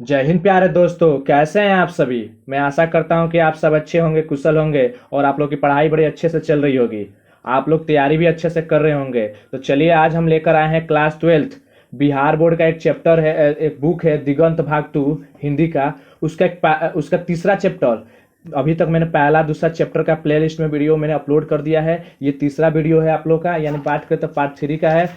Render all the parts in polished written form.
जय हिंद प्यारे दोस्तों, कैसे हैं आप सभी। मैं आशा करता हूं कि आप सब अच्छे होंगे, कुशल होंगे और आप लोग की पढ़ाई बड़ी अच्छे से चल रही होगी। आप लोग तैयारी भी अच्छे से कर रहे होंगे। तो चलिए, आज हम लेकर आए हैं क्लास 12 बिहार बोर्ड का एक चैप्टर है, एक बुक है दिगंत भाग 2 हिंदी का। उसका तीसरा चैप्टर। अभी तक मैंने पहला दूसरा चैप्टर का प्लेलिस्ट में वीडियो मैंने अपलोड कर दिया है। ये तीसरा वीडियो है आप लोग का, यानी पार्ट के तो पार्ट 3 का है।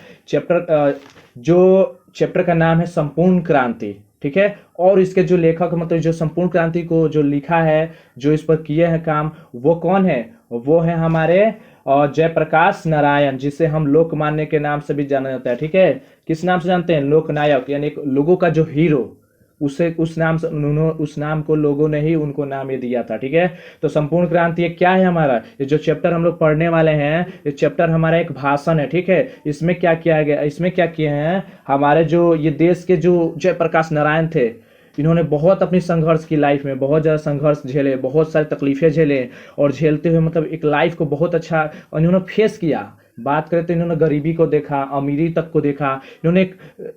जो चैप्टर का नाम है संपूर्ण क्रांति। ठीक है। और इसके जो लेखक, मतलब जो संपूर्ण क्रांति को जो लिखा है, जो इस पर किए हैं काम, वो कौन है? वो है हमारे जयप्रकाश नारायण, जिसे हम लोकमान्य के नाम से भी जाना जाता है। ठीक है। किस नाम से जानते हैं? लोकनायक, यानी एक लोगों का जो हीरो। उसे उस नाम से उन्होंने, उस नाम को लोगों ने ही उनको नाम ये दिया था। ठीक है। तो संपूर्ण क्रांति ये क्या है हमारा? ये जो चैप्टर हम लोग पढ़ने वाले हैं, ये चैप्टर हमारा एक भाषण है। ठीक है। इसमें क्या किया गया, इसमें क्या किए हैं हमारे जो ये देश के जो जयप्रकाश नारायण थे, इन्होंने बहुत अपनी संघर्ष की लाइफ में, बहुत ज़्यादा संघर्ष झेले, बहुत सारी तकलीफें झेले। और झेलते हुए मतलब एक लाइफ को बहुत अच्छा इन्होंने फेस किया। बात करें तो इन्होंने गरीबी को देखा, अमीरी तक को देखा, इन्होंने एक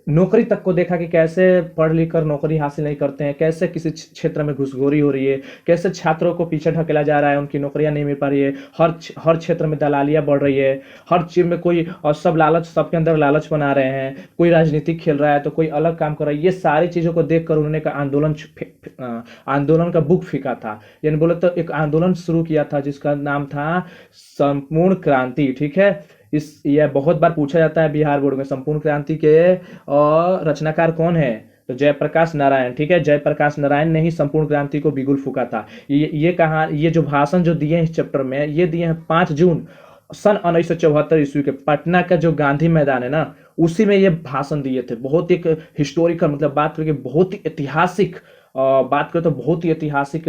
नौकरी तक को देखा कि कैसे पढ़ लिख कर नौकरी हासिल नहीं करते हैं, कैसे किसी क्षेत्र में घुसखोरी हो रही है, कैसे छात्रों को पीछे ढकेला जा रहा है, उनकी नौकरियां नहीं मिल पा रही है, हर क्षेत्र में दलालियां बढ़ रही है, हर चीज में कोई, और सब लालच, सबके अंदर लालच बना रहे हैं, कोई राजनीति खेल रहा है तो कोई अलग काम कर रहा है। ये सारी चीजों को देखकर उन्होंने एक आंदोलन का बुक फेंका था, यानी बोले तो एक आंदोलन शुरू किया था जिसका नाम था संपूर्ण क्रांति। ठीक है। इस यह बहुत बार पूछा जाता है बिहार बोर्ड में, संपूर्ण क्रांति के रचनाकार कौन है? तो जयप्रकाश नारायण। ठीक है। जयप्रकाश नारायण ने ही संपूर्ण क्रांति को बिगुल फूका था। ये कहा, ये जो भाषण जो दिए हैं इस चैप्टर में, ये दिए हैं 5 जून सन 1974 ईस्वी के। पटना का जो गांधी मैदान है ना, उसी में ये भाषण दिए थे। बहुत एक हिस्टोरिकल, मतलब बात करके बहुत ही ऐतिहासिक, बात करें तो बहुत ही ऐतिहासिक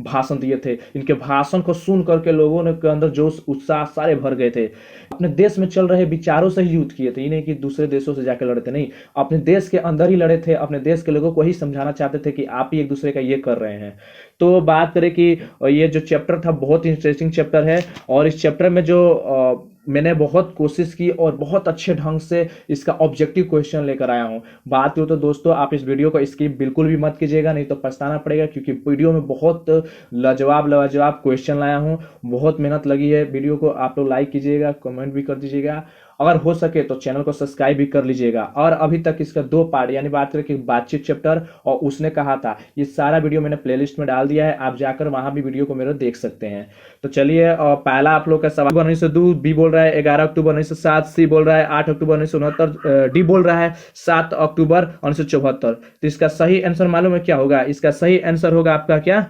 भाषण दिए थे। इनके भाषण को सुन करके लोगों ने के अंदर जोश उत्साह सारे भर गए थे। अपने देश में चल रहे विचारों से ही युद्ध किए थे, ये नहीं कि दूसरे देशों से जाकर लड़े थे, नहीं, अपने देश के अंदर ही लड़े थे। अपने देश के लोगों को ही समझाना चाहते थे कि आप ही एक दूसरे का ये कर रहे हैं। तो बात करें कि ये जो चैप्टर था बहुत इंटरेस्टिंग चैप्टर है। और इस चैप्टर में जो मैंने बहुत कोशिश की और बहुत अच्छे ढंग से इसका ऑब्जेक्टिव क्वेश्चन लेकर आया हूं। बात करूं तो दोस्तों, आप इस वीडियो को स्किप बिल्कुल भी मत कीजिएगा, नहीं तो पछताना पड़ेगा, क्योंकि वीडियो में बहुत लाजवाब लाजवाब क्वेश्चन लाया हूं। बहुत मेहनत लगी है वीडियो को। आप लोग लाइक कीजिएगा, कमेंट भी कर दीजिएगा, अगर हो सके तो चैनल को सब्सक्राइब भी कर लीजिएगा। और अभी तक इसका 2 पार्ट, यानी बात करें कि बातचीत चैप्टर और उसने कहा था, ये सारा वीडियो मैंने प्लेलिस्ट में डाल दिया है, आप जाकर वहां भी वीडियो को मेरे देख सकते हैं। तो चलिए, पहला आप लोग का सवाल 1902 बी बोल रहा है, 11 अक्टूबर 1907 सी बोल रहा है, 8 अक्टूबर 1969 डी बोल रहा है, 7 अक्टूबर 1974। तो इसका सही आंसर मालूम है क्या होगा? इसका सही आंसर होगा आपका क्या?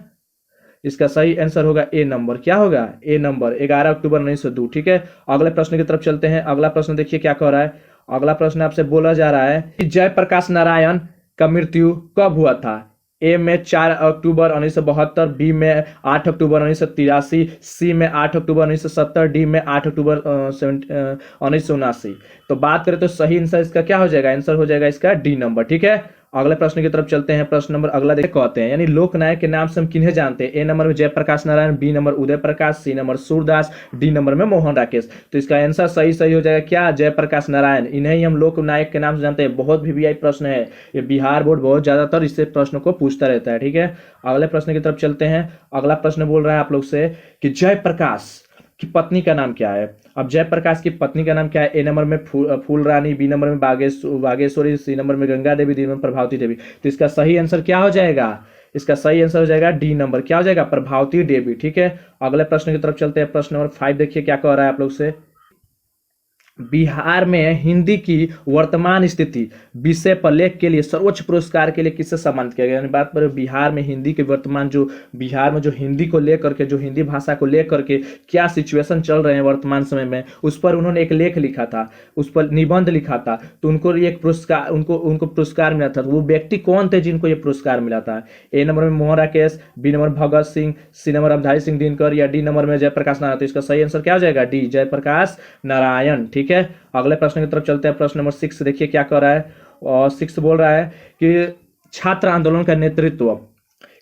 इसका सही आंसर होगा ए नंबर। क्या होगा? ए नंबर, 11 अक्टूबर 1902। ठीक है। अगले प्रश्न की तरफ चलते हैं। अगला प्रश्न देखिए क्या कह रहा है। अगला प्रश्न आपसे बोला जा रहा है कि जयप्रकाश नारायण का मृत्यु कब हुआ था? ए में 4 अक्टूबर 1972, बी में 8 अक्टूबर 1983, सी में 8 अक्टूबर 1970, डी में 8 अक्टूबर 1979। तो बात करें तो सही आंसर इसका क्या हो जाएगा? आंसर हो जाएगा इसका डी नंबर। ठीक है। अगले प्रश्न की तरफ चलते हैं। प्रश्न नंबर अगला देखते कहते हैं, यानी लोकनायक के नाम से हम किन्हें जानते हैं? ए नंबर में Jayaprakash Narayan, B number Uday Prakash, C number Surdas, D number में मोहन राकेश। तो इसका आंसर सही सही हो जाएगा क्या? जयप्रकाश नारायण। इन्हें ही हम लोकनायक के नाम से जानते हैं। बहुत वीवीआई प्रश्न है ये, बिहार बोर्ड बहुत ज्यादातर इससे प्रश्न को पूछता रहता है। ठीक है। अगले प्रश्न की तरफ चलते हैं। अगला प्रश्न बोल रहा है आप लोग से कि जयप्रकाश की पत्नी का नाम क्या है? अब जयप्रकाश की पत्नी का नाम क्या है? ए नंबर में फूल रानी, बी नंबर में बागेश्वरी, सी नंबर में गंगा देवी, डी नंबर में प्रभावती देवी। तो इसका सही आंसर क्या हो जाएगा? इसका सही आंसर हो जाएगा डी नंबर। क्या हो जाएगा? प्रभावती देवी। ठीक है। अगले प्रश्न की तरफ चलते हैं। प्रश्न नंबर 5 देखिए क्या कह रहा है आप लोग से। बिहार में हिंदी की वर्तमान स्थिति विषय पर लेख के लिए सर्वोच्च पुरस्कार के लिए किससे सम्मानित किया गया? यानी बात पर बिहार में हिंदी के वर्तमान जो, बिहार में जो हिंदी को लेकर के, जो हिंदी भाषा को लेकर के क्या सिचुएशन चल रहे हैं वर्तमान समय में, उस पर उन्होंने एक लेख लिखा था, उस पर निबंध लिखा था। तो उनको एक पुरस्कार, उनको पुरस्कार मिला था। तो वो व्यक्ति कौन थे जिनको ये पुरस्कार मिला था? ए नंबर में मोहन राकेश, बी नंबर भगत सिंह, सी नंबर रामधारी सिंह दिनकर, या डी नंबर में जयप्रकाश नारायण। तो इसका सही आंसर क्या हो जाएगा? डी, जयप्रकाश नारायण। ठीक है। अगले प्रश्न की तरफ चलते हैं। प्रश्न नंबर 6 देखिए क्या कर रहा है। और 6 बोल रहा है कि छात्र आंदोलन का नेतृत्व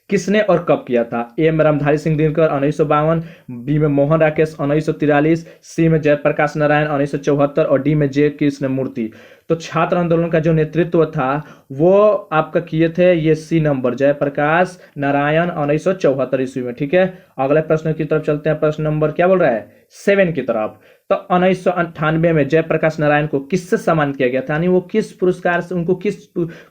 किसने और कब किया था? ए में रामधारी सिंह दिनकर 1952, बी में मोहन राकेश 1943, सी में जयप्रकाश नारायण 1974 और डी में जे कृष्ण मूर्ति। तो छात्र आंदोलन का जो नेतृत्व था वो आपका किए थे ये सी नंबर, जयप्रकाश नारायण 1974 ईस्वी में। ठीक है, अगले प्रश्न की तरफ चलते हैं। प्रश्न नंबर क्या बोल रहा है 7 की तरफ। तो 1998 में जयप्रकाश नारायण को किससे सम्मानित किया गया था, यानी वो किस पुरस्कार से, उनको किस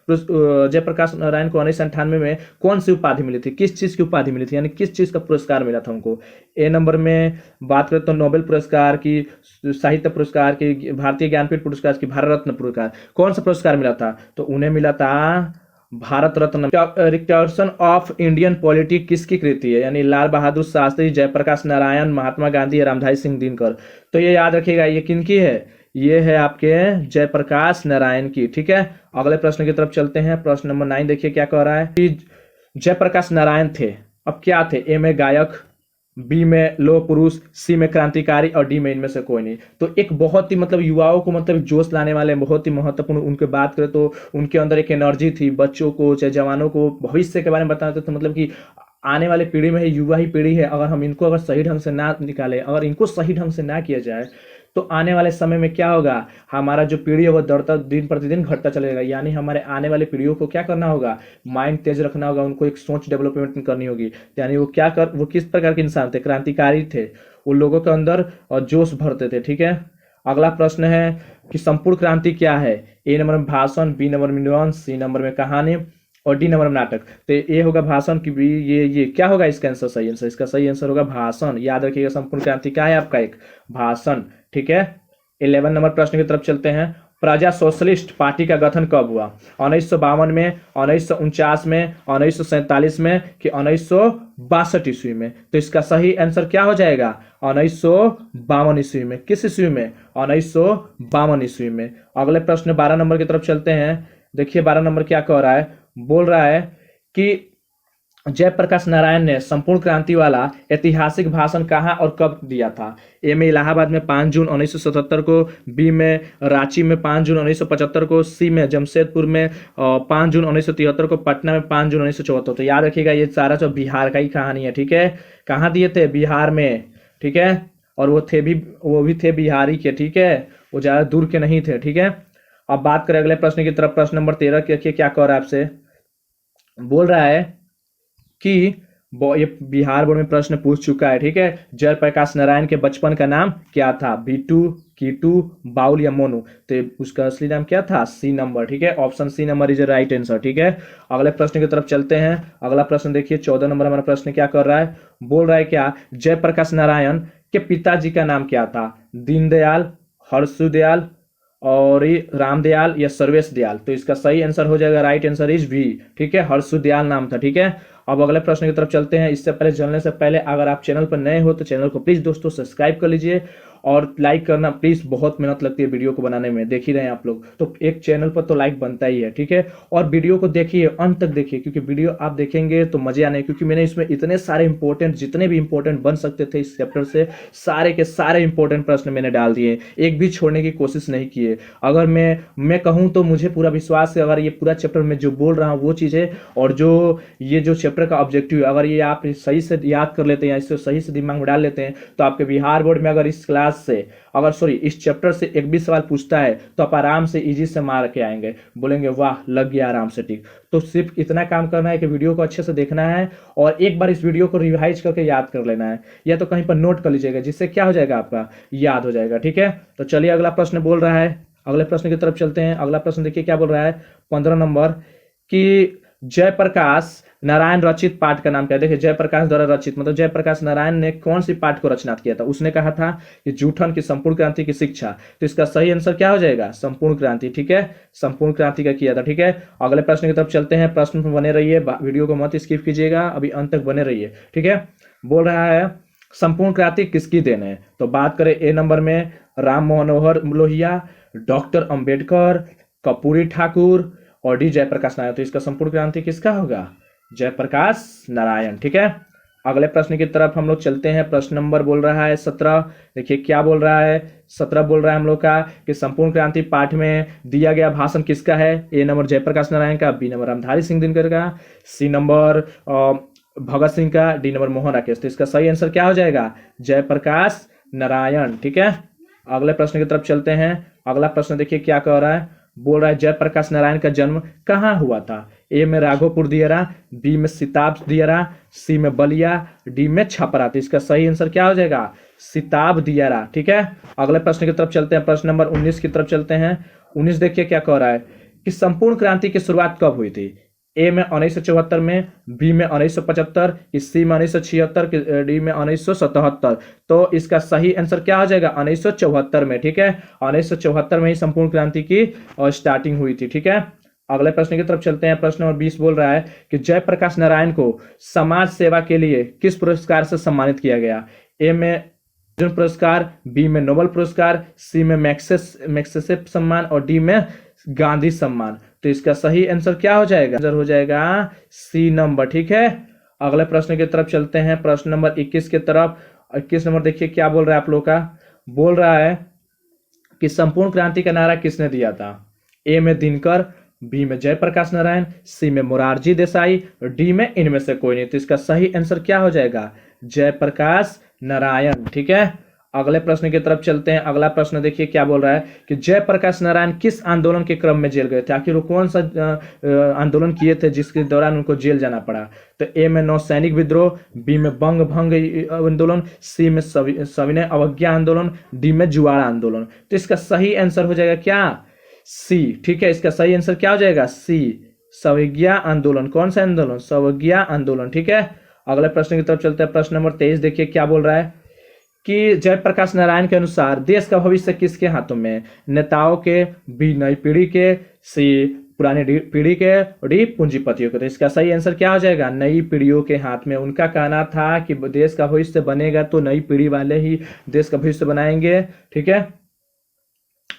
जयप्रकाश नारायण को 1998 में कौन सी उपाधि मिली थी, किस चीज की उपाधि मिली थी, यानी किस चीज का पुरस्कार मिला था उनको। ए नंबर में बात करें तो नोबेल पुरस्कार की, साहित्य पुरस्कार की, भारतीय ज्ञानपीठ पुरस्कार की, भारत रत्न पुरस्कार, कौन सा पुरस्कार मिला था, तो उन्हें मिला था Bharat Ratna. रिकॉर्सन of Indian politics किसकी कृति है, यानी लाल बहादुर शास्त्री, जयप्रकाश नारायण, महात्मा गांधी, रामधारी सिंह दिनकर। तो ये याद रखिएगा, ये किनकी है, ये है आपके जयप्रकाश नारायण की। ठीक है, अगले प्रश्न की तरफ चलते हैं। प्रश्न नंबर 9 देखिए क्या कह रहा है कि जयप्रकाश नारायण थे, अब क्या थे, ए में गायक, बी में लोह पुरुष, सी में क्रांतिकारी और डी में इनमें से कोई नहीं। तो एक बहुत ही मतलब युवाओं को मतलब जोश लाने वाले बहुत ही महत्वपूर्ण, उनके बात करें तो उनके अंदर एक एनर्जी थी, बच्चों को चाहे जवानों को भविष्य के बारे में बताते तो मतलब कि आने वाले पीढ़ी में युवा ही पीढ़ी है, अगर हम इनको अगर सही ढंग से ना निकालें, अगर इनको सही ढंग से ना किया जाए तो आने वाले समय में क्या होगा, हमारा जो पीढ़ी है वो दौड़ता दिन प्रतिदिन घटता चलेगा। यानी हमारे आने वाले पीढ़ियों को क्या करना होगा, माइंड तेज रखना होगा, उनको एक सोच डेवलपमेंट करनी होगी। यानी वो किस प्रकार के इंसान थे, क्रांतिकारी थे, वो लोगों के अंदर जोश भरते थे। ठीक है, अगला प्रश्न है कि संपूर्ण क्रांति क्या है, ए नंबर में भाषण, बी नंबर में निबंध, सी नंबर में कहानी और डी नंबर में नाटक। तो ये होगा भाषण की, बी ये क्या होगा इसका आंसर, सही आंसर, इसका सही आंसर होगा भाषण। याद रखिएगा संपूर्ण क्रांति क्या है आपका, एक भाषण। ठीक है, 11 नंबर प्रश्न की तरफ चलते हैं। प्रजा सोशलिस्ट पार्टी का गठन कब हुआ, 1952 में, 1949 में, 1947 में कि 1962 ईस्वी में। तो इसका सही आंसर क्या हो जाएगा, 1952 ईस्वी में। किस ईस्वी में, 1952 ईस्वी में। अगले प्रश्न 12 नंबर की तरफ चलते हैं। देखिए 12 नंबर क्या कह रहा है, बोल रहा है कि जयप्रकाश नारायण ने संपूर्ण क्रांति वाला ऐतिहासिक भाषण कहाँ और कब दिया था। ए में इलाहाबाद में 5 जून 1977 को, बी में रांची में 5 जून 1975 को, सी में जमशेदपुर में 5 जून 1973 को, पटना में 5 जून 1974। तो याद रखिएगा ये सारा जो बिहार का ही कहानी है। ठीक है, कहाँ दिए थे, बिहार में। ठीक है, और वो भी थे बिहारी के। ठीक है, वो ज्यादा दूर के नहीं थे। ठीक है, अब बात करें अगले प्रश्न की तरफ। प्रश्न नंबर 13 देखिए क्या कह रहा है आपसे, बोल रहा है कि ये बिहार बोर्ड में प्रश्न पूछ चुका है। ठीक है, जयप्रकाश नारायण के बचपन का नाम क्या था, बीटू, कीटू, बाउल या मोनू। तो उसका असली नाम क्या था, सी नंबर। ठीक है, option C number is right answer. ठीक है, अगले प्रश्न की तरफ चलते हैं। अगला प्रश्न देखिए 14 नंबर हमारा प्रश्न क्या कर रहा है, बोल रहा है क्या जयप्रकाश नारायण के पिताजी का नाम क्या था, दीनदयाल, हर्षदयाल और रामदयाल या सर्वेश दयाल। तो इसका सही आंसर हो जाएगा, राइट आंसर इज बी। ठीक है, हर्षदयाल नाम था। ठीक है, अब अगले प्रश्न की तरफ चलते हैं। इससे पहले जानने से पहले अगर आप चैनल पर नए हो तो चैनल को प्लीज दोस्तों सब्सक्राइब कर लीजिए और लाइक करना प्लीज, बहुत मेहनत लगती है वीडियो को बनाने में, देख ही रहे हैं आप लोग, तो एक चैनल पर तो लाइक बनता ही है। ठीक है, और वीडियो को देखिए अंत तक देखिए, क्योंकि वीडियो आप देखेंगे तो मजे आने, क्योंकि मैंने इसमें इतने सारे इंपॉर्टेंट, जितने भी इंपॉर्टेंट बन सकते थे इस चैप्टर से, सारे के सारे इंपॉर्टेंट प्रश्न मैंने डाल दिए, एक भी छोड़ने की कोशिश नहीं की है। अगर मैं कहूँ तो मुझे पूरा विश्वास है, अगर ये पूरा चैप्टर में जो बोल रहा हूँ वो चीज़ें, और जो ये जो चैप्टर का ऑब्जेक्टिव है, अगर ये आप सही से याद कर लेते हैं, इससे सही से दिमाग में डाल लेते हैं, तो आपके बिहार बोर्ड में अगर इस क्लास से, अगर सॉरी इस चैप्टर से एक भी सवाल पूछता है तो आप आराम से इजी से मार के आएंगे, बोलेंगे वाह लग गया आराम से। ठीक, तो सिर्फ इतना काम करना है कि वीडियो को अच्छे से देखना है और एक बार इस वीडियो को रिवाइज करके याद कर लेना है, या तो कहीं पर नोट कर लीजिएगा, जिससे क्या हो जाएगा, आपका याद हो जाएगा। ठीक है, तो चलिए अगला प्रश्न बोल रहा है, अगले प्रश्न की तरफ चलते हैं। अगला प्रश्न देखिए क्या बोल रहा है 15 नंबर कि जयप्रकाश नारायण रचित पाठ का नाम क्या है। देखिए जयप्रकाश द्वारा रचित मतलब जयप्रकाश नारायण ने कौन सी पाठ को रचना किया था। उसने कहा था कि जूठन की संपूर्ण क्रांति की शिक्षा, तो इसका सही आंसर क्या हो जाएगा, संपूर्ण क्रांति। ठीक है, संपूर्ण क्रांति का किया था। ठीक है, अगले प्रश्न की तरफ चलते हैं। प्रश्न में बने रहिए, वीडियो को मत स्किप कीजिएगा, अभी अंत तक बने रहिए। ठीक है, बोल रहा है संपूर्ण क्रांति किसकी देन है। तो बात करें ए नंबर में राम मनोहर लोहिया, डॉक्टर अंबेडकर, कर्पूरी ठाकुर और डी जयप्रकाश नारायण। तो इसका संपूर्ण क्रांति किसका होगा, जयप्रकाश नारायण। ठीक है, अगले प्रश्न की तरफ हम लोग चलते हैं। प्रश्न नंबर बोल रहा है 17। देखिए क्या बोल रहा है 17, बोल रहा है हम लोग का कि संपूर्ण क्रांति पाठ में दिया गया भाषण किसका है। ए नंबर जयप्रकाश नारायण का, बी नंबर रामधारी सिंह दिनकर का, सी नंबर भगत सिंह का, डी नंबर मोहन राकेश। तो इसका सही आंसर क्या हो जाएगा, जयप्रकाश नारायण। ठीक है, अगले प्रश्न की तरफ चलते हैं। अगला प्रश्न देखिए क्या कह रहा है, बोल रहा है जयप्रकाश नारायण का जन्म कहाँ हुआ था। ए में राघोपुर दिया रहा, बी में सिताब दिया रहा, सी में बलिया, डी में छपरा। तो इसका सही आंसर क्या हो जाएगा, सिताब दिया रहा। ठीक है, अगले प्रश्न की तरफ चलते हैं, प्रश्न नंबर 19 की तरफ चलते हैं। 19 देखिए क्या कह रहा है कि संपूर्ण क्रांति की शुरुआत कब हुई थी। ए में 1974 में, बी में 1975, सी में 1976, डी में 1977। तो इसका सही आंसर क्या हो जाएगा, 1974 में। ठीक है, 1974 में ही संपूर्ण क्रांति की स्टार्टिंग हुई थी। ठीक है, अगले प्रश्न की तरफ चलते हैं। प्रश्न नंबर 20 बोल रहा है कि जयप्रकाश नारायण को समाज सेवा के लिए किस पुरस्कार से सम्मानित किया गया। ए में अर्जुन पुरस्कार, बी में नोबेल पुरस्कार, सी में मैक्सेसे सम्मान और डी में गांधी सम्मान। तो इसका सही आंसर क्या हो जाएगा, आंसर हो जाएगा सी नंबर। ठीक है, अगले प्रश्न की तरफ चलते हैं, प्रश्न नंबर 21 की तरफ। 21 नंबर देखिए क्या बोल रहा है आप लोग का, बोल रहा है कि संपूर्ण क्रांति का नारा किसने दिया था। ए में दिनकर, बी में जयप्रकाश नारायण, सी में मोरारजी देसाई, डी में इनमें से कोई नहीं। तो इसका सही आंसर क्या हो जाएगा, जयप्रकाश नारायण। ठीक है, अगले प्रश्न की तरफ चलते हैं। अगला प्रश्न देखिए क्या बोल रहा है कि जयप्रकाश नारायण किस आंदोलन के क्रम में जेल गए थे। आखिर वो कौन सा आंदोलन किए थे जिसके दौरान उनको जेल जाना पड़ा। तो ए में नौसैनिक विद्रोह, बी में बंग भंग आंदोलन, सी में सविनय अवज्ञा आंदोलन, डी में जुआड़ा आंदोलन। तो इसका सही आंसर हो जाएगा क्या, सी। ठीक है, इसका सही आंसर क्या हो जाएगा, सी, सविज्ञा आंदोलन। कौन सा आंदोलन, सविज्ञा आंदोलन। ठीक है, अगले प्रश्न की तरफ चलते हैं। प्रश्न नंबर 23 देखिए क्या बोल रहा है कि जयप्रकाश नारायण के अनुसार देश का भविष्य किसके हाथों में, नेताओं के, बी नई पीढ़ी के, सी पुरानी पीढ़ी के, डी पूंजीपतियों के। तो इसका सही आंसर क्या हो जाएगा, नई पीढ़ियों के हाथ में। उनका कहना था कि देश का भविष्य बनेगा तो नई पीढ़ी वाले ही देश का भविष्य बनाएंगे। ठीक है,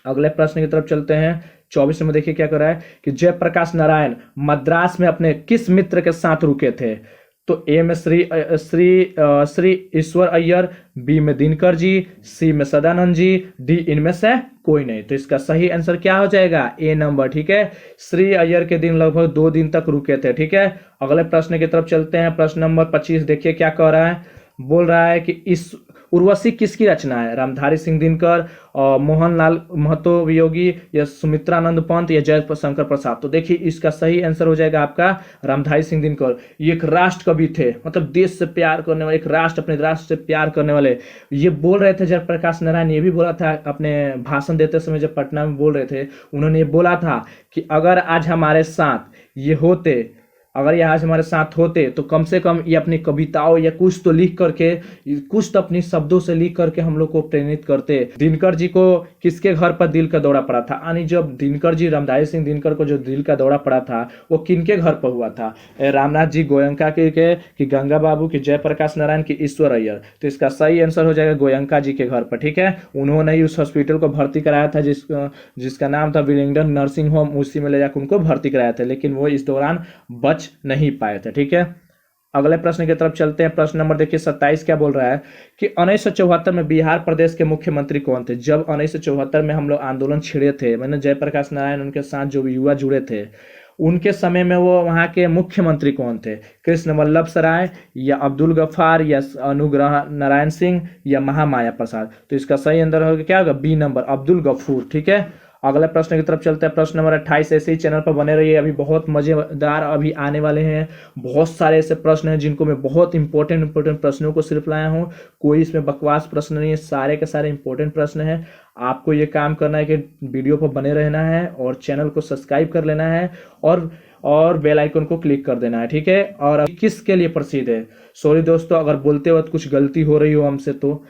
अगले प्रश्न की तरफ चलते हैं। 24 में देखिए क्या कर रहा है कि जयप्रकाश नारायण मद्रास में अपने किस मित्र के साथ रुके थे। तो ए में श्री ईश्वर अय्यर, बी में दिनकर जी, सी में सदानंद जी, डी इनमें से कोई नहीं। तो इसका सही आंसर क्या हो जाएगा, ए नंबर। ठीक है, श्री अय्यर के दिन लगभग 2 दिन तक रुके थे। ठीक है, अगले प्रश्न की तरफ चलते हैं। प्रश्न नंबर 25 देखिए क्या कह रहा है, बोल रहा है कि इस उर्वशी किसकी रचना है, रामधारी सिंह दिनकर, मोहनलाल महतो वियोगी, या सुमित्रानंद पंत, या जय शंकर प्रसाद। तो देखिए इसका सही आंसर हो जाएगा आपका रामधारी सिंह दिनकर। ये एक राष्ट्र कवि थे, मतलब देश से प्यार करने वाले, एक राष्ट्र, अपने राष्ट्र से प्यार करने वाले। ये बोल रहे थे जयप्रकाश नारायण, ये भी बोला था अपने भाषण देते समय जब पटना में बोल रहे थे, उन्होंने ये बोला था कि अगर आज हमारे साथ ये होते, अगर ये आज हमारे साथ होते तो कम से कम ये अपनी कविताओं या कुछ तो लिख करके, कुछ तो अपनी शब्दों से लिख करके हम लोग को प्रेरित करते। दिनकर जी को किसके घर पर दिल का दौरा पड़ा था, यानी जब दिनकर जी, रामधारी सिंह दिनकर को जो दिल का दौरा पड़ा था वो किनके घर पर हुआ था, रामनाथ जी गोयंका के कि गंगा बाबू की, जयप्रकाश नारायण की, ईश्वर अय्यर। तो इसका सही आंसर हो जाएगा गोयंका जी के घर पर। ठीक है, उन्होंने ही उस हॉस्पिटल को भर्ती कराया था जिसका नाम था विलिंगडन नर्सिंग होम, उसी में ले जाकर उनको भर्ती कराया था, लेकिन वो इस दौरान बच नहीं पाए थे। ठीक है, अगले प्रश्न की तरफ चलते हैं। प्रश्न नंबर देखिए 27 क्या बोल रहा है कि 1974 में बिहार प्रदेश के मुख्यमंत्री कौन थे। जब 1974 में हम लोग आंदोलन छिड़े थे, मैंने जयप्रकाश नारायण उनके साथ जो युवा जुड़े थे, उनके समय में वो वहां के मुख्यमंत्री कौन थे, कृष्ण वल्लभ सराय, या अब्दुल गफ्फार, या अनुग्रह नारायण सिंह, या महामाया प्रसाद। तो इसका सही आंसर होगा क्या होगा, बी नंबर, अब्दुल गफूर। ठीक है, अगले प्रश्न की तरफ चलते हैं। प्रश्न नंबर 28। ऐसे ही चैनल पर बने रहिए, अभी बहुत मजेदार अभी आने वाले हैं। बहुत सारे ऐसे प्रश्न हैं जिनको मैं बहुत इंपॉर्टेंट प्रश्नों को सिर्फ लाया हूँ, कोई इसमें बकवास प्रश्न नहीं है, सारे के सारे इंपॉर्टेंट प्रश्न हैं। आपको ये काम करना है कि वीडियो पर बने रहना है और चैनल को सब्सक्राइब कर लेना है और बेल आइकन को क्लिक कर देना है। ठीक है, और किसके लिए प्रसिद्ध है, सॉरी दोस्तों अगर बोलते वक्त कुछ गलती हो रही हो हमसे, तो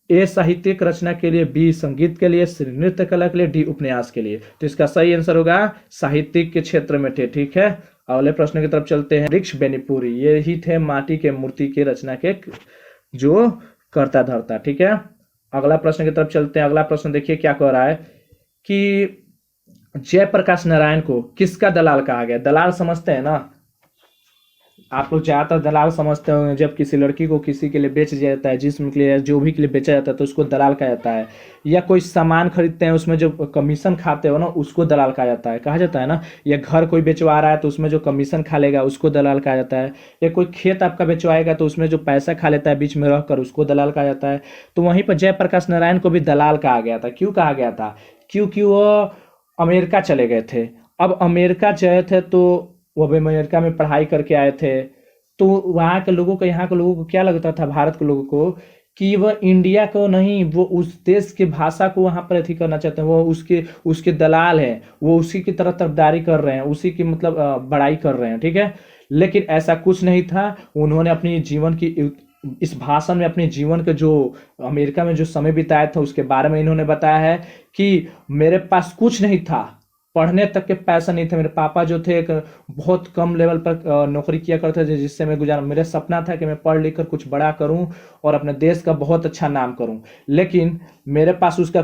ए साहित्यिक रचना के लिए, बी संगीत के लिए, सी नृत्य कला के लिए, डी उपन्यास के लिए। तो इसका सही आंसर होगा साहित्यिक के क्षेत्र में थे। ठीक है, अगले प्रश्न की तरफ चलते हैं। वृक्ष बेनीपुरी ये ही थे माटी के मूर्ति के रचना के जो करता धरता। ठीक है, अगला प्रश्न की तरफ चलते हैं। अगला प्रश्न देखिए क्या कह रहा है कि जयप्रकाश नारायण को किसका दलाल कहा गया। दलाल समझते हैं ना आप लोग, ज्यादातर दलाल समझते होंगे जब किसी लड़की को किसी के लिए बेच दिया जाता है, जिसम के लिए, जो भी के लिए बेचा जाता है, तो उसको दलाल कहा जाता है। या कोई सामान खरीदते हैं उसमें जो कमीशन खाते हो ना, उसको दलाल कहा जाता है ना। या घर कोई बेचवा रहा है तो उसमें जो कमीशन खा लेगा उसको दलाल कहा जाता है। या कोई खेत आपका बेचवाएगा तो उसमें जो पैसा खा लेता है बीच में रहकर, उसको दलाल कहा जाता है। तो वहीं पर जयप्रकाश नारायण को भी दलाल कहा गया था। क्यों कहा गया था, क्योंकि वो अमेरिका चले गए थे। अब अमेरिका गए थे तो वो भी अमेरिका में पढ़ाई करके आए थे। तो वहाँ के लोगों को, यहाँ के लोगों को क्या लगता था, भारत के लोगों को, कि वह इंडिया को नहीं, वो उस देश की भाषा को वहाँ पर अथी करना चाहते हैं, वो उसके उसके दलाल हैं, वो उसी की तरह तरफदारी कर रहे हैं, उसी की मतलब बड़ाई कर रहे हैं, ठीक है। लेकिन ऐसा कुछ नहीं था। उन्होंने अपनी जीवन की इस भाषण में अपने जीवन के जो अमेरिका में जो समय बिताया था उसके बारे में इन्होंने बताया है कि मेरे पास कुछ नहीं था, पढ़ने तक के पैसा नहीं था। मेरे पापा जो थे एक बहुत कम लेवल पर नौकरी किया करते थे, जिससे मैं गुजारा, मेरा सपना था कि मैं पढ़ लिख कर कुछ बड़ा करूं और अपने देश का बहुत अच्छा नाम करूं। लेकिन मेरे पास उसका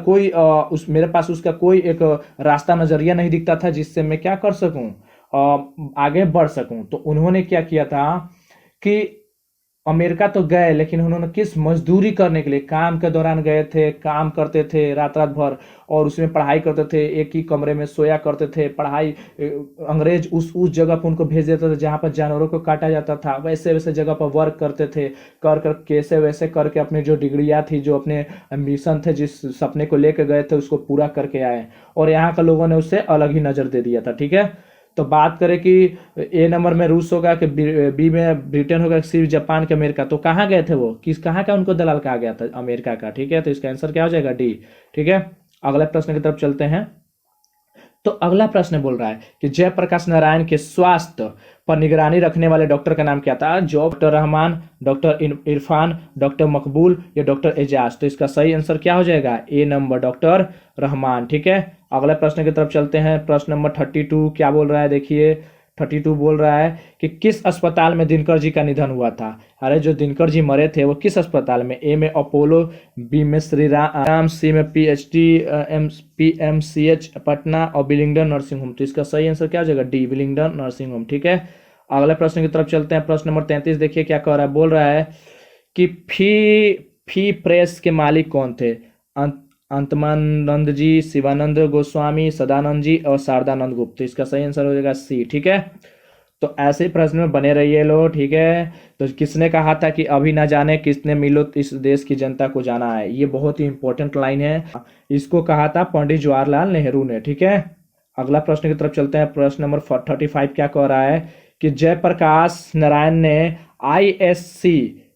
कोई एक रास्ता, नजरिया नहीं दिखता था जिससे मैं क्या कर सकूं, आगे बढ़ सकूं। तो उन्होंने क्या किया था कि अमेरिका तो गए, लेकिन उन्होंने किस मजदूरी करने के लिए, काम के दौरान गए थे, काम करते थे रात रात भर, और उसमें पढ़ाई करते थे, एक ही कमरे में सोया करते थे, पढ़ाई अंग्रेज उस जगह पर उनको भेज देते थे जहाँ पर जानवरों को काटा जाता था, वैसे वैसे जगह पर वर्क करते थे, कर कर कैसे वैसे करके अपनी जो डिग्रियाँ थी, जो अपने एम्बिशन थे, जिस सपने को लेकर गए थे उसको पूरा करके आए। और यहाँ के लोगों ने उससे अलग ही नज़र दे दिया था, ठीक है। तो बात करें कि ए नंबर में रूस होगा, कि बी में ब्रिटेन होगा, सी जापान के अमेरिका, तो कहाँ गए थे वो, किस कहाँ का उनको दलाल कहा गया था, अमेरिका का, ठीक है। तो इसका आंसर क्या हो जाएगा, डी, ठीक है। अगले प्रश्न की तरफ चलते हैं। तो अगला प्रश्न बोल रहा है कि जयप्रकाश नारायण के स्वास्थ्य पर निगरानी रखने वाले डॉक्टर का नाम क्या था, जो doctor Rahman, doctor Irfan, doctor मकबूल या डॉक्टर एजाज। तो इसका सही आंसर क्या हो जाएगा, ए नंबर, डॉक्टर रहमान, ठीक है। अगले प्रश्न की तरफ चलते हैं। प्रश्न नंबर 32 क्या बोल रहा है, देखिए 32 बोल रहा है कि किस अस्पताल में दिनकर जी का निधन हुआ था। अरे जो दिनकर जी मरे थे वो किस अस्पताल में, ए में अपोलो, बी में श्री राम, सी में PHD PMCH पटना और बिलिंगडन नर्सिंग होम। तो इसका सही आंसर क्या हो जाएगा, डी, बिलिंगडन नर्सिंग होम, ठीक है। अगले प्रश्न की तरफ चलते हैं। प्रश्न नंबर 33 देखिए क्या कह रहा है, बोल रहा है कि फी प्रेस के मालिक कौन थे, अंतमानंद जी, शिवानंद गोस्वामी, सदानंद जी और शारदानंद गुप्त। तो इसका सही आंसर हो जाएगा सी, ठीक है। तो ऐसे ही प्रश्न में बने रहिए लो, ठीक है। तो किसने कहा था कि अभी ना जाने किसने मिलो इस देश की जनता को जाना है, ये बहुत ही इंपॉर्टेंट लाइन है। इसको कहा था पंडित जवाहरलाल नेहरू ने, ठीक है। अगला प्रश्न की तरफ चलते हैं। प्रश्न नंबर 35 क्या कह रहा है कि जयप्रकाश नारायण ने ISC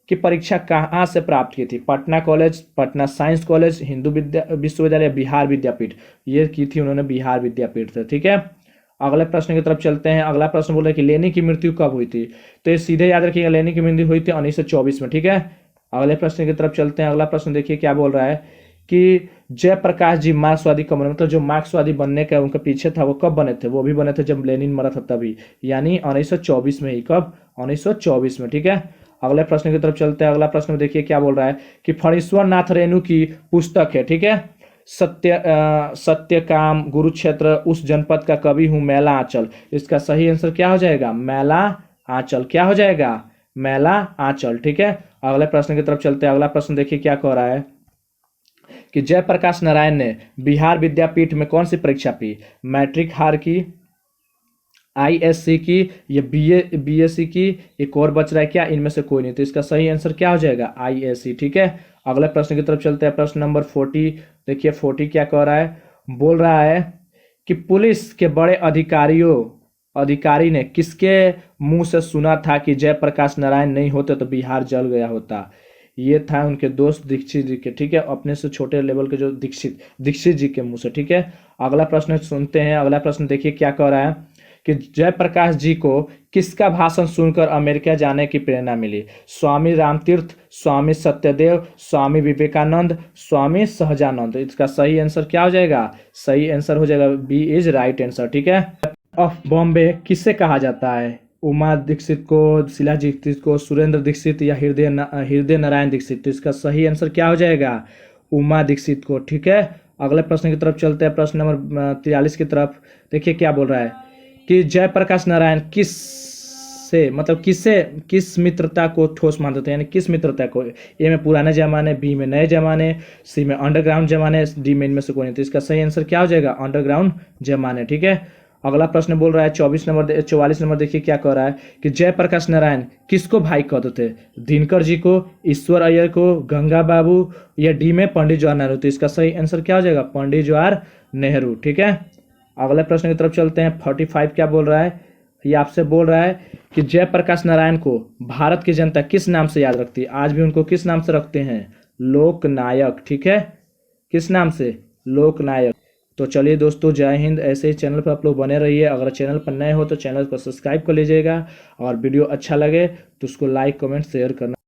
की परीक्षा कहाँ से प्राप्त की थी, Patna college, Patna science college, Hindu विश्वविद्यालय, बिहार विद्यापीठ। ये की थी उन्होंने बिहार विद्यापीठ से, ठीक है। अगले प्रश्न की तरफ चलते हैं। अगला प्रश्न बोल रहा है कि लेनी की मृत्यु कब हुई थी। तो ये सीधे याद रखिएगा, लेनी की मृत्यु हुई थी 1924 में, ठीक है। अगले प्रश्न की तरफ चलते हैं। अगला प्रश्न देखिए क्या बोल रहा है कि जयप्रकाश जी मार्क्सवादी कम्युनिस्ट, मतलब जो मार्क्सवादी बनने का उनके पीछे था, वो कब बने थे, वो भी बने थे जब लेनिन मरा था तभी, यानी 1924 में ही। कब, 1924 में, ठीक है। अगले प्रश्न की तरफ चलते हैं। अगला प्रश्न में देखिए क्या बोल रहा है कि फणीश्वर नाथ रेणु की पुस्तक है, ठीक है, सत्यकाम कुरुक्षेत्र, उस जनपद का कवि हूं मैला आंचल। इसका सही आंसर क्या हो जाएगा, मैला आंचल, क्या हो जाएगा, मैला आंचल, ठीक है। अगले प्रश्न की तरफ चलते हैं। अगला प्रश्न देखिए क्या कह रहा है कि जयप्रकाश नारायण ने बिहार विद्यापीठ में कौन सी परीक्षा पी, मैट्रिक हार की, ISC की, या BSc की, एक और बच रहा है क्या, इनमें से कोई नहीं। तो इसका सही आंसर क्या हो जाएगा, ISC, ठीक है। अगले प्रश्न की तरफ चलते हैं। प्रश्न नंबर 40 देखिए 40 क्या कह रहा है, बोल रहा है कि पुलिस के बड़े अधिकारी ने किसके मुंह से सुना था कि जयप्रकाश नारायण नहीं होते तो बिहार जल गया होता। ये था उनके दोस्त दीक्षित जी के, ठीक है, अपने से छोटे लेवल के जो दीक्षित जी के मुंह से, ठीक है। अगला प्रश्न सुनते हैं। अगला प्रश्न देखिए क्या कह रहा है कि जयप्रकाश जी को किसका भाषण सुनकर अमेरिका जाने की प्रेरणा मिली, स्वामी रामतीर्थ, स्वामी सत्यदेव, स्वामी विवेकानंद, स्वामी सहजानंद। इसका सही आंसर क्या हो जाएगा, सही आंसर हो जाएगा बी इज राइट आंसर, ठीक है। ऑफ बॉम्बे किससे कहा जाता है, उमा दीक्षित को, शीला दीक्षित को, सुरेंद्र दीक्षित या हृदय नारायण दीक्षित। तो इसका सही आंसर क्या हो जाएगा, उमा दीक्षित को, ठीक है। अगले प्रश्न की तरफ चलते हैं। प्रश्न नंबर 43 की तरफ देखिए क्या बोल रहा है कि जयप्रकाश नारायण किस मित्रता को ठोस मानते थे, यानी किस मित्रता को, ए में पुराने जमाने, बी में नए जमाने, सी में अंडरग्राउंड जमाने, डी में इनमें से कोई नहीं। तो इसका सही आंसर क्या हो जाएगा, अंडरग्राउंड जमाने, ठीक है। अगला प्रश्न बोल रहा है 44 नंबर देखिए क्या कह रहा है कि जयप्रकाश नारायण किसको भाई कहते थे, दिनकर जी को, ईश्वर अय्यर को, गंगा बाबू या डी में पंडित जवाहर नेहरू। तो इसका सही आंसर क्या हो जाएगा, पंडित जवाहर नेहरू, ठीक है। अगले प्रश्न की तरफ चलते हैं। 45 क्या बोल रहा है? ये आपसे बोल रहा है कि जयप्रकाश नारायण को भारत की जनता किस नाम से याद रखती है? आज भी उनको किस नाम से रखते हैं? लोकनायक। ठीक है, किस नाम से? लोकनायक। तो चलिए दोस्तों, जय हिंद। ऐसे ही चैनल पर आप लोग बने रहिए। अगर चैनल पर नए हो तो चैनल को सब्सक्राइब कर लीजिएगा, और वीडियो अच्छा लगे तो उसको लाइक कमेंट शेयर करना।